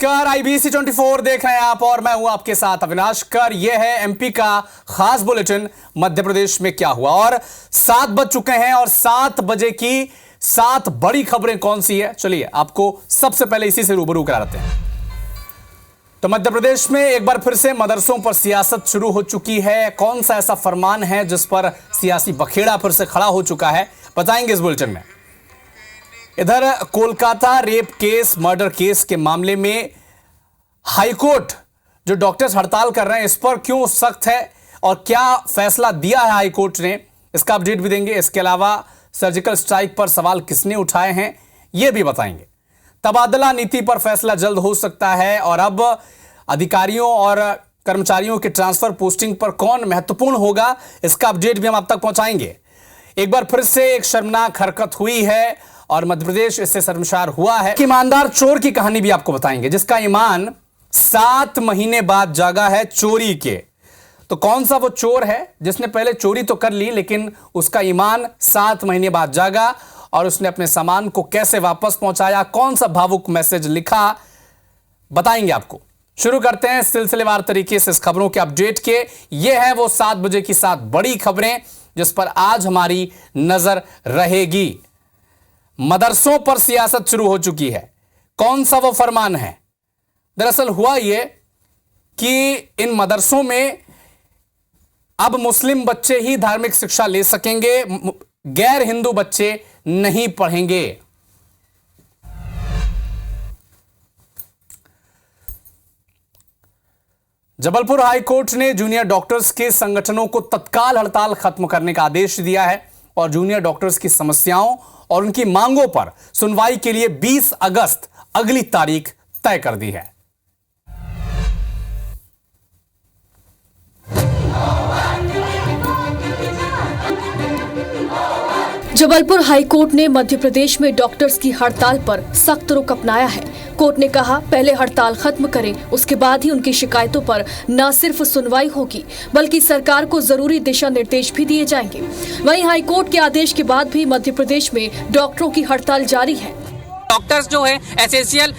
नमस्कार, IBC 24 देख रहे हैं आप और मैं हूं आपके साथ अविनाश कर। यह है एमपी का खास बुलेटिन मध्य प्रदेश में क्या हुआ। और 7 बज चुके हैं और 7 बजे की 7 बड़ी खबरें कौन सी है, चलिए आपको सबसे पहले इसी से रूबरू कराते हैं। तो मध्य प्रदेश में एक बार फिर से मदरसों पर सियासत शुरू हो चुकी है। कौन सा ऐसा फरमान है जिस पर सियासी बखेड़ा फिर से खड़ा हो चुका है, बताएंगे इस बुलेटिन में। इधर Kolkata rape case, murder case के मामले में हाईकोर्ट जो डॉक्टर्स हड़ताल कर रहे हैं, इस पर क्यों सख्त है और क्या फैसला दिया है हाईकोर्ट ने, इसका अपडेट भी देंगे। इसके अलावा सर्जिकल स्ट्राइक पर सवाल किसने उठाए हैं, यह भी बताएंगे। तबादला नीति पर फैसला जल्द हो सकता है और अब अधिकारियों और कर्मचारियों के ट्रांसफर पोस्टिंग पर कौन महत्वपूर्ण होगा, इसका अपडेट भी हम आप तक पहुंचाएंगे। एक बार फिर से एक शर्मनाक हरकत हुई है और मध्य प्रदेश इससे शर्मसार हुआ है। ईमानदार चोर की कहानी भी आपको बताएंगे, जिसका ईमान 7 महीने बाद जागा है चोरी के। तो कौन सा वो चोर है जिसने पहले चोरी तो कर ली लेकिन उसका ईमान 7 महीने बाद जागा और उसने अपने सामान को कैसे वापस पहुंचाया, कौन सा भावुक मैसेज लिखा, बताएंगे आपको। शुरू करते हैं सिलसिलेवार तरीके से इस खबरों के अपडेट के। ये है वो 7 बजे की 7 बड़ी खबरें जिस पर आज हमारी नजर रहेगी। मदरसों पर सियासत शुरू हो चुकी है। कौन सा वो फरमान है? दरअसल हुआ ये कि इन मदरसों में अब मुस्लिम बच्चे ही धार्मिक शिक्षा ले सकेंगे, गैर हिंदू बच्चे नहीं पढ़ेंगे। जबलपुर हाईकोर्ट ने जूनियर डॉक्टर्स के संगठनों को तत्काल हड़ताल खत्म करने का आदेश दिया है और जूनियर डॉक्टर्स की समस्याओं और उनकी मांगों पर सुनवाई के लिए 20 अगस्त अगली तारीख तय कर दी है। जबलपुर हाईकोर्ट ने मध्य प्रदेश में डॉक्टर्स की हड़ताल पर सख्त रुख अपनाया है। कोर्ट ने कहा, पहले हड़ताल खत्म करें, उसके बाद ही उनकी शिकायतों पर न सिर्फ सुनवाई होगी बल्कि सरकार को जरूरी दिशा निर्देश भी दिए जाएंगे। वहीं हाईकोर्ट के आदेश के बाद भी मध्य प्रदेश में डॉक्टरों की हड़ताल जारी है। डॉक्टर्स जो है एसेंशियल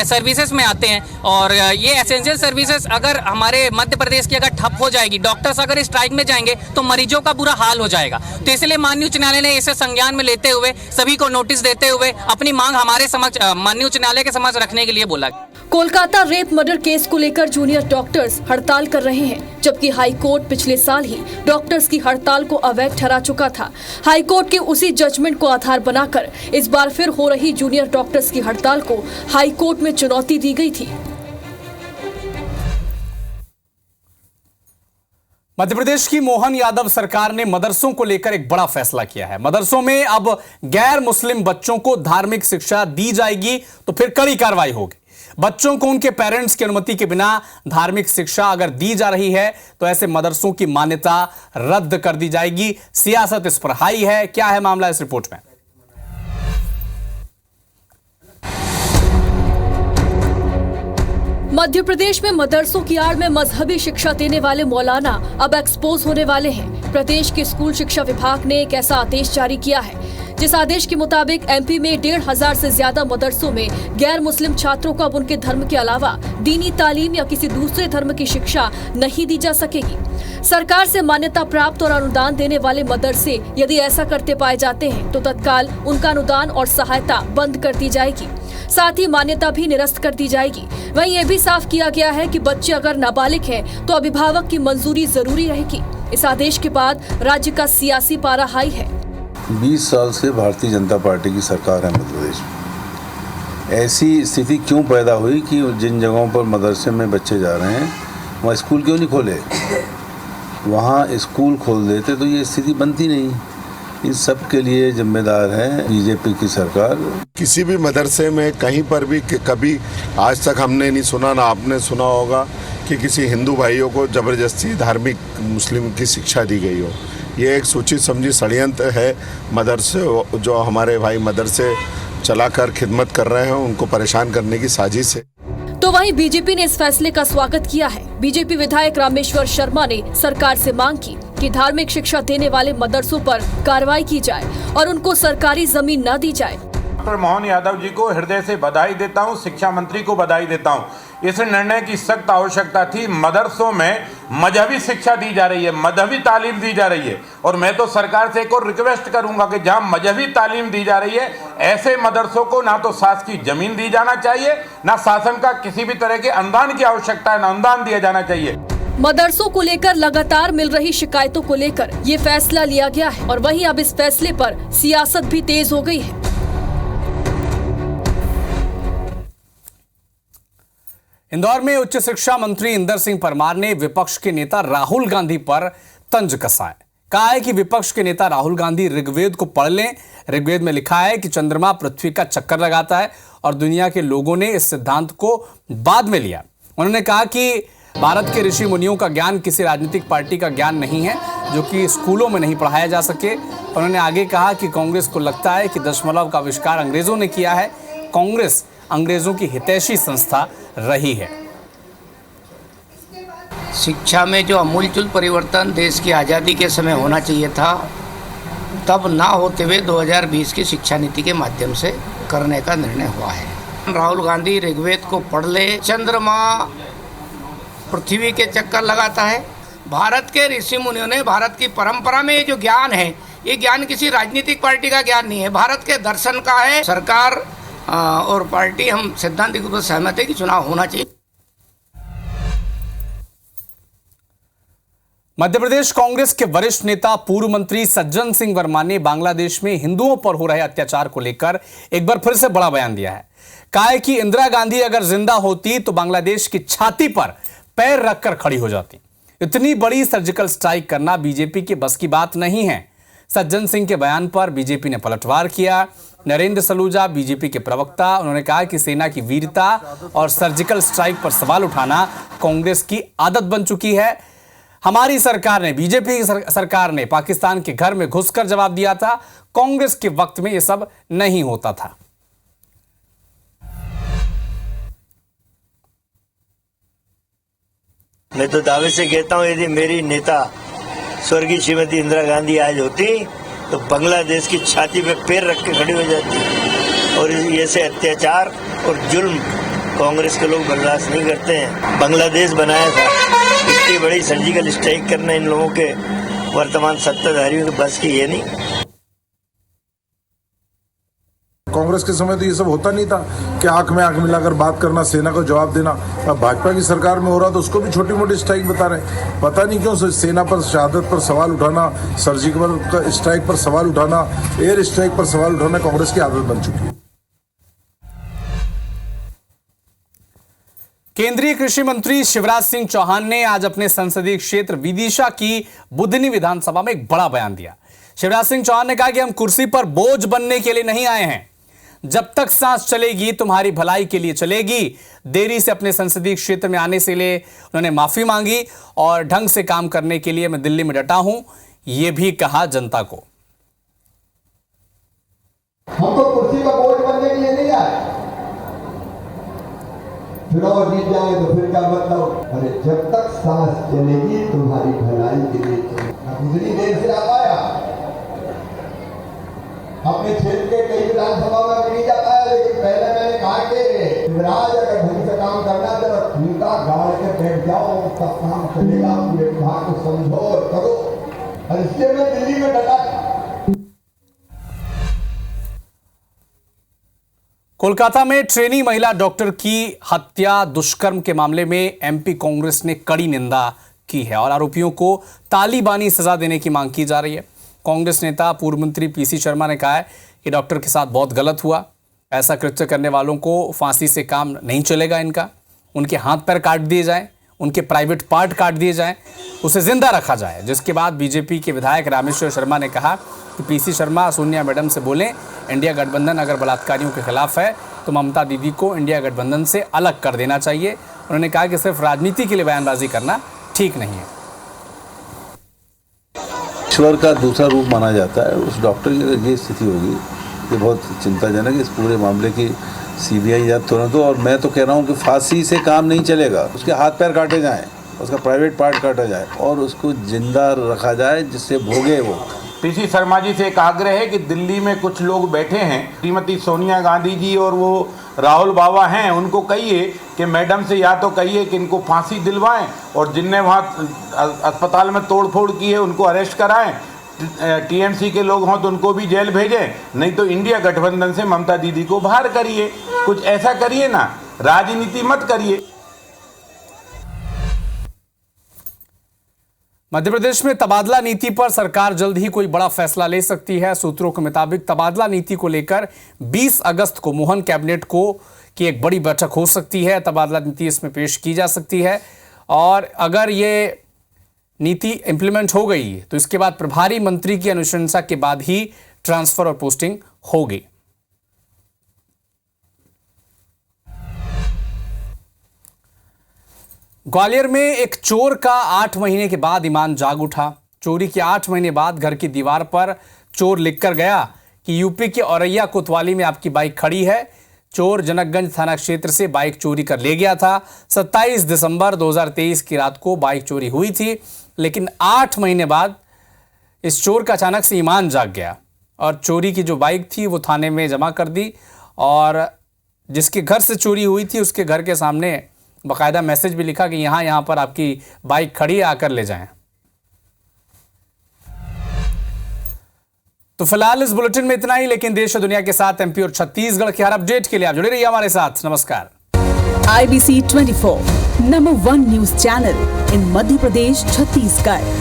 सर्विसेज में आते हैं और ये एसेंशियल सर्विसेज अगर हमारे मध्य प्रदेश की अगर ठप हो जाएगी, डॉक्टर्स अगर स्ट्राइक में जाएंगे तो मरीजों का बुरा हाल हो जाएगा। तो इसलिए माननीय उच्च न्यायालय ने इसे संज्ञान में लेते हुए सभी को नोटिस देते हुए अपनी मांग हमारे समक्ष माननीय उच्च न्यायालय के समक्ष रखने के लिए बोला। कोलकाता रेप मर्डर केस को लेकर जूनियर डॉक्टर्स हड़ताल कर रहे हैं, जबकि हाईकोर्ट पिछले साल ही डॉक्टर्स की हड़ताल को अवैध ठहरा चुका था। हाईकोर्ट के उसी जजमेंट को आधार बनाकर इस बार फिर हो रही जूनियर डॉक्टर्स की हड़ताल को हाईकोर्ट में चुनौती दी गई थी। मध्य प्रदेश की मोहन यादव सरकार ने मदरसों को लेकर एक बड़ा फैसला किया है। मदरसों में अब गैर मुस्लिम बच्चों को धार्मिक शिक्षा दी जाएगी तो फिर कड़ी कार्रवाई होगी। बच्चों को उनके पेरेंट्स की अनुमति के बिना धार्मिक शिक्षा अगर दी जा रही है तो ऐसे मदरसों की मान्यता रद्द कर दी जाएगी। सियासत इस पर हाई है। क्या है मामला, इस रिपोर्ट में। मध्य प्रदेश में मदरसों की आड़ में मजहबी शिक्षा देने वाले मौलाना अब एक्सपोज होने वाले हैं। प्रदेश के स्कूल शिक्षा विभाग ने एक ऐसा आदेश जारी किया है जिस आदेश के मुताबिक एमपी में 1,500 से ज्यादा मदरसों में गैर मुस्लिम छात्रों को अब उनके धर्म के अलावा दीनी तालीम या किसी दूसरे धर्म की शिक्षा नहीं दी जा सकेगी। सरकार से मान्यता प्राप्त और अनुदान देने वाले मदरसे यदि ऐसा करते पाए जाते हैं तो तत्काल उनका अनुदान और सहायता बंद कर दी जाएगी, साथ ही मान्यता भी निरस्त कर दी जाएगी। वहीं ये भी साफ किया गया है कि बच्चे अगर नाबालिग हैं तो अभिभावक की मंजूरी जरूरी रहेगी। इस आदेश के बाद राज्य का सियासी पारा हाई है। 20 साल से भारतीय जनता पार्टी की सरकार है मध्य प्रदेश में। ऐसी स्थिति क्यों पैदा हुई कि जिन जगहों पर मदरसे में बच्चे जा रहे हैं वहाँ स्कूल क्यों नहीं खोले? वहाँ स्कूल खोल देते तो ये स्थिति बनती नहीं। इस सब के लिए जिम्मेदार है बीजेपी की सरकार। किसी भी मदरसे में कहीं पर भी कभी आज तक हमने नहीं सुना, ना आपने सुना होगा कि किसी हिंदू भाइयों को ज़बरदस्ती धार्मिक मुस्लिम की शिक्षा दी गई हो। ये एक सोची समझी षड्यंत्र है। मदरसे जो हमारे भाई मदरसे चलाकर खिदमत कर रहे हैं उनको परेशान करने की साजिश है। तो वहीं बीजेपी ने इस फैसले का स्वागत किया है। बीजेपी विधायक रामेश्वर शर्मा ने सरकार से मांग की कि धार्मिक शिक्षा देने वाले मदरसों पर कार्रवाई की जाए और उनको सरकारी जमीन न दी जाए। डॉक्टर मोहन यादव जी को हृदय से बधाई देता हूं, शिक्षा मंत्री को बधाई देता हूं। इस निर्णय की सख्त आवश्यकता थी। मदरसों में मजहबी शिक्षा दी जा रही है, मजहबी तालीम दी जा रही है, और मैं तो सरकार से एक और रिक्वेस्ट करूंगा कि जहां मजहबी तालीम दी जा रही है, ऐसे मदरसों को ना तो शासकीय जमीन दी जाना चाहिए, ना शासन का किसी भी तरह के अनुदान की आवश्यकता है, ना अनुदान दिया जाना चाहिए। मदरसों को लेकर लगातार मिल रही शिकायतों को लेकर ये फैसला लिया गया है और वहीं अब इस फैसले पर सियासत भी तेज हो गई है। इंदौर में उच्च शिक्षा मंत्री इंदर सिंह परमार ने विपक्ष के नेता राहुल गांधी पर तंज कसा है। कहा है कि विपक्ष के नेता राहुल गांधी ऋग्वेद को पढ़ लें। ऋग्वेद में लिखा है कि चंद्रमा पृथ्वी का चक्कर लगाता है और दुनिया के लोगों ने इस सिद्धांत को बाद में लिया। उन्होंने कहा कि भारत के ऋषि मुनियों का ज्ञान किसी राजनीतिक पार्टी का ज्ञान नहीं है जो कि स्कूलों में नहीं पढ़ाया जा सके। उन्होंने आगे कहा कि कांग्रेस को लगता है कि दशमलव का आविष्कार अंग्रेजों ने किया है। कांग्रेस अंग्रेजों की हितैषी संस्था रही है। शिक्षा में जो अमूलचूल परिवर्तन देश की आज़ादी के समय होना चाहिए था, तब ना होते हुए 2020 की शिक्षा नीति के माध्यम से करने का निर्णय हुआ है। राहुल गांधी ऋग्वेद को पढ़ ले, चंद्रमा पृथ्वी के चक्कर लगाता है। भारत के ऋषि मुनियों ने, भारत की परंपरा में ये जो ज्ञान है, ये ज्ञान किसी राजनीतिक पार्टी का ज्ञान नहीं है, भारत के दर्शन का है। सरकार और पार्टी हम सैद्धांतिक रूप से सहमत है कि चुनाव होना चाहिए। मध्य प्रदेश कांग्रेस के वरिष्ठ नेता पूर्व मंत्री सज्जन सिंह वर्मा ने बांग्लादेश में हिंदुओं पर हो रहे अत्याचार को लेकर एक बार फिर से बड़ा बयान दिया है। कहा है कि इंदिरा गांधी अगर जिंदा होती तो बांग्लादेश की छाती पर पैर रखकर खड़ी हो जाती। इतनी बड़ी सर्जिकल स्ट्राइक करना बीजेपी के बस की बात नहीं है। सज्जन सिंह के बयान पर बीजेपी ने पलटवार किया। नरेंद्र सलूजा बीजेपी के प्रवक्ता, उन्होंने कहा कि सेना की वीरता और सर्जिकल स्ट्राइक पर सवाल उठाना कांग्रेस की आदत बन चुकी है। हमारी सरकार ने, बीजेपी की सरकार ने पाकिस्तान के घर में घुसकर जवाब दिया था। कांग्रेस के वक्त में यह सब नहीं होता था। मैं तो दावे से कहता हूँ, यदि मेरी नेता स्वर्गीय श्रीमती इंदिरा गांधी आज होती तो बांग्लादेश की छाती पे पैर रख के खड़ी हो जाती। और ऐसे अत्याचार और जुल्म कांग्रेस के लोग बर्दाश्त नहीं करते हैं। बांग्लादेश बनाया था, इतनी बड़ी सर्जिकल स्ट्राइक करना इन लोगों के वर्तमान सत्ताधारियों के बस की ये नहीं। कांग्रेस के समय तो ये सब होता नहीं था कि आंख में आंख मिलाकर बात करना, सेना को जवाब देना। अब भाजपा की सरकार में हो रहा तो उसको भी छोटी मोटी स्ट्राइक बता रहे। पता नहीं क्यों सेना पर शहादत पर सवाल उठाना, सर्जिकल स्ट्राइक पर सवाल उठाना, एयर स्ट्राइक पर सवाल उठाना कांग्रेस की आदत बन चुकी है। केंद्रीय कृषि मंत्री शिवराज सिंह चौहान ने आज अपने संसदीय क्षेत्र विदिशा की बुधनी विधानसभा में एक बड़ा बयान दिया। शिवराज सिंह चौहान ने कहा कि हम कुर्सी पर बोझ बनने के लिए नहीं आए हैं। जब तक सांस चलेगी तुम्हारी भलाई के लिए चलेगी। देरी से अपने संसदीय क्षेत्र में आने से लिए उन्होंने माफी मांगी और ढंग से काम करने के लिए मैं दिल्ली में डटा हूं, यह भी कहा जनता को। हम तो कुर्सी पर बोझ बनने के लिए नहीं आए। चुनाव जीत जाए तो फिर क्या मतलब? अरे जब तक सांस चलेगी तुम्हारी भलाई के लिए चलेगी। उतनी देर से आ पाया, अपने क्षेत्र के कई विधानसभा में नहीं जा पाया, लेकिन पहले मैंने कहा कि शिवराज अगर ढंग से काम करना है तो खूंटा गाड़ के बैठ जाओ, तब काम चलेगा। पूरे विभाग को समझो और करो, और इसलिए मैं दिल्ली में डटा। कोलकाता में ट्रेनी महिला डॉक्टर की हत्या दुष्कर्म के मामले में एमपी कांग्रेस ने कड़ी निंदा की है और आरोपियों को तालिबानी सजा देने की मांग की जा रही है। कांग्रेस नेता पूर्व मंत्री पीसी शर्मा ने कहा है कि डॉक्टर के साथ बहुत गलत हुआ। ऐसा कृत्य करने वालों को फांसी से काम नहीं चलेगा। इनका उनके हाथ पैर काट दिए जाएं, उनके प्राइवेट पार्ट काट दिए जाएं, उसे जिंदा रखा जाए। जिसके बाद बीजेपी के विधायक रामेश्वर शर्मा ने कहा कि पीसी शर्मा सोनिया मैडम से बोलें, इंडिया गठबंधन अगर बलात्कारियों के खिलाफ है तो ममता दीदी को इंडिया गठबंधन से अलग कर देना चाहिए। उन्होंने कहा कि सिर्फ राजनीति के लिए बयानबाजी करना ठीक नहीं है। ईश्वर का दूसरा रूप माना जाता है। उस डॉक्टर की अगर ये स्थिति होगी, ये बहुत चिंताजनक है। इस पूरे मामले की सीबीआई जांच तुरंत हो। और मैं तो कह रहा हूँ कि फांसी से काम नहीं चलेगा। उसके हाथ पैर काटे जाएं, उसका प्राइवेट पार्ट काटा जाए और उसको जिंदा रखा जाए, जिससे भोगे वो। पीसी शर्मा जी से एक आग्रह है कि दिल्ली में कुछ लोग बैठे हैं, श्रीमती सोनिया गांधी जी और वो राहुल बाबा हैं, उनको कहिए कि मैडम से या तो कहिए कि इनको फांसी दिलवाएं और जिनने वहाँ अस्पताल में तोड़फोड़ की है उनको अरेस्ट कराएं। टीएमसी के लोग हों तो उनको भी जेल भेजें, नहीं तो इंडिया गठबंधन से ममता दीदी को बाहर करिए। कुछ ऐसा करिए ना, राजनीति मत करिए। मध्य प्रदेश में तबादला नीति पर सरकार जल्द ही कोई बड़ा फैसला ले सकती है। सूत्रों के मुताबिक तबादला नीति को लेकर 20 अगस्त को मोहन कैबिनेट की एक बड़ी बैठक हो सकती है। तबादला नीति इसमें पेश की जा सकती है और अगर ये नीति इंप्लीमेंट हो गई तो इसके बाद प्रभारी मंत्री की अनुशंसा के बाद ही ट्रांसफर और पोस्टिंग होगी। ग्वालियर में एक चोर का 8 महीने के बाद ईमान जाग उठा। चोरी के 8 महीने बाद घर की दीवार पर चोर लिखकर गया कि यूपी के औरैया कोतवाली में आपकी बाइक खड़ी है। चोर जनकगंज थाना क्षेत्र से बाइक चोरी कर ले गया था। 27 दिसंबर 2023 की रात को बाइक चोरी हुई थी, लेकिन 8 महीने बाद इस चोर का अचानक से ईमान जाग गया और चोरी की जो बाइक थी वो थाने में जमा कर दी और जिसके घर से चोरी हुई थी उसके घर के सामने बाकायदा मैसेज भी लिखा कि यहाँ पर आपकी बाइक खड़ी है, आकर ले जाएं। तो फिलहाल इस बुलेटिन में इतना ही, लेकिन देश और दुनिया के साथ एमपी और छत्तीसगढ़ के हर अपडेट के लिए आप जुड़े रहिए हमारे साथ। नमस्कार। IBC 24 number 1 news channel in Madhya Pradesh, Chhattisgarh.